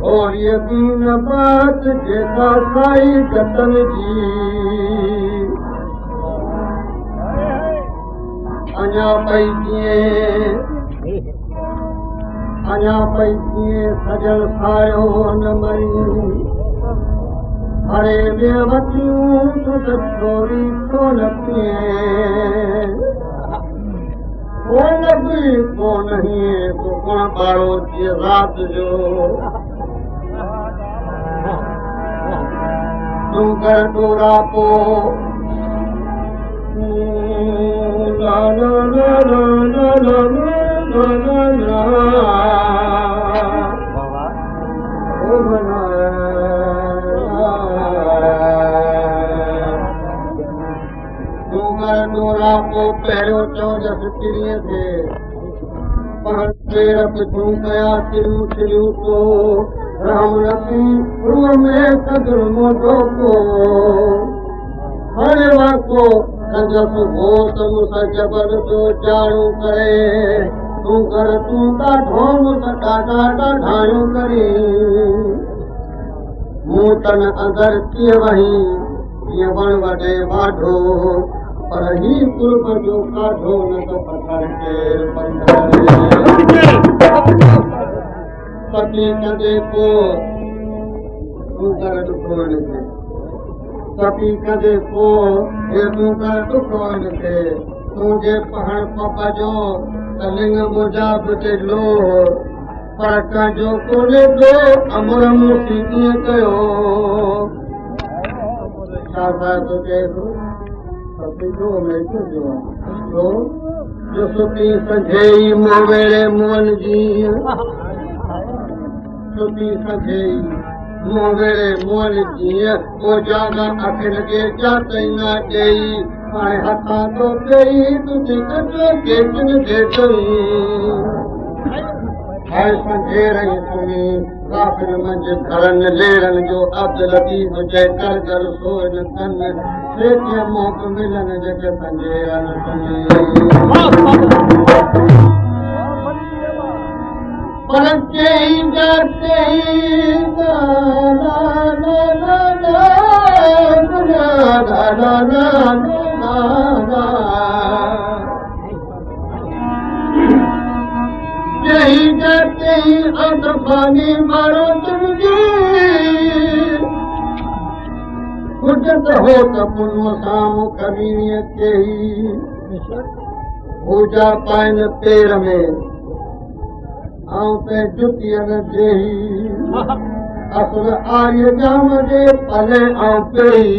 और यकीन बात जेका साई जतन जी अञा पई कीअं सजल सायो न मरी हरे में वतियूं तूं त छोरी छो न पिए कोन बि कोन तूं कोन ॿारो जीअं राति जो तूं कर डोरा पो ला ला ला ला ला ला ला ला ओ बना तूं कर डोरा पो पहिरियों चौजस चिड़ीअ थे पर पेर बि तूं कया चिड़ियूं चिड़ियूं को राम रती रूह में कदर मोटो को हरे वाको संजस हो तुम सजबर जो जाणू करे तूं कर तूं ॾाढो ॾाढा ॾाढायूं करी मूं तन अगर कीअं वही जीअं वण वॾे वाढो पर ही कुर्ब जो काढो न त पथर केर पती कदे को तूं कर ॾुखो हिनखे पती कदे को हे तूं कर ॾुखो हिनखे तूं जे पहण पप जो त लिंग मुजाब ते लो पर कंहिंजो कोन्हे को अमर मूंसी कीअं कयो छा साहिब चए थो जो सुठी सजेई मोवेड़े मोहन जी सुठी सजेई मोवेड़े मोहन जी ओ जागा अखिल के जाते न ॾेई हाणे हथां तो कई तुझे कचो केचन जेतई हाय संजे रही सुनी काफिर मंझ घरन लेरन जो अब्द लतीफ जय कर कर सोन कन सेठिय मोक मिलन जग संजे रन सुनी पर चई जाते ला ला ला ला ला ला ला यही जाते ही अदफानी मारो तुमजी हुजत हो त पुन साम्हूं कमीणीअ के ही पूजा पाइन पेर में आऊं ते जुतीअ न जेही असुल आर्य जाम जे पले आऊं पेई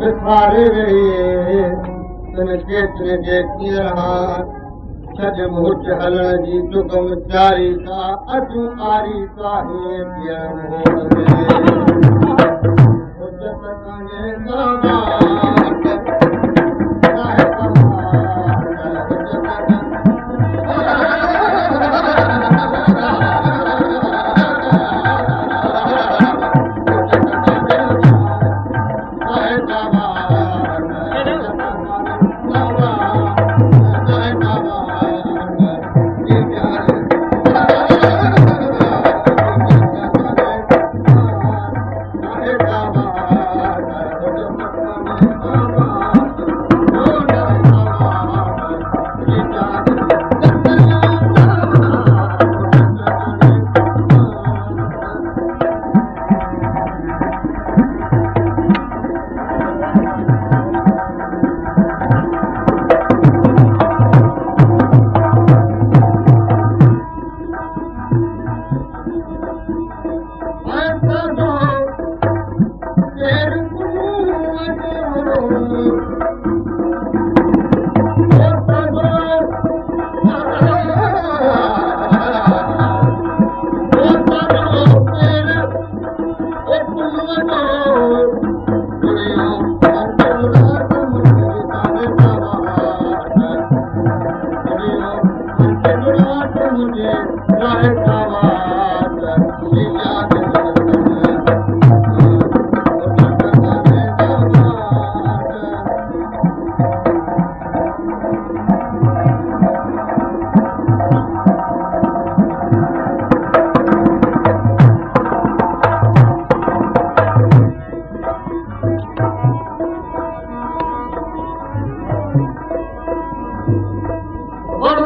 विसारे वेही तिन केतिरे जे कीअं रहा छॾ मुठ हलण जी जुगम जारी का अचूं आरी काहे हुजत कान्हे का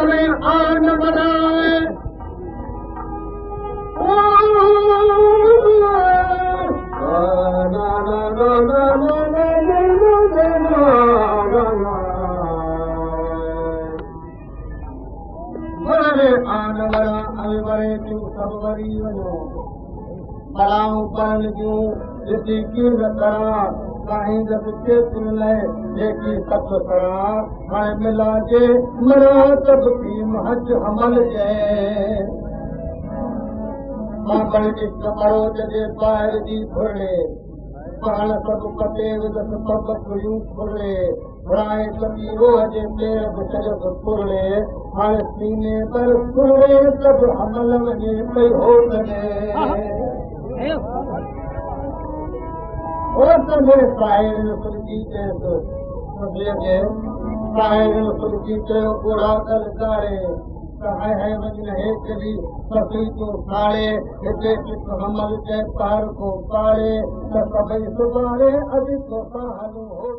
भले आन बनाए भले आन बना अभी बड़े तू सब वरी वञो बलाऊं पढ़ण जूं ॾिसी कीअं न करा काहीं जब चेतन लाइ जेकी सत करा हाणे मिलाजे मरा सभ की महज हमल जय मां पर इश्क करो जॾहिं ॿाहिरि जी घुरे पाण सभु कटे विदस पग खुलियूं खुले घुराए सभी रोह जे पेर बि छॾियसि फुरले हाणे सीने पर फुरले सभु हमल वञे पई हो साहिल फुलकी चयसि साहिल फुलकी चयो ओड़ा कर गाड़े है वञ हेठि बि ससी तूं साड़े हिते हिकु हमल चए पार को पाड़े त सभई सुभाणे अॼु तोसां हलूं हो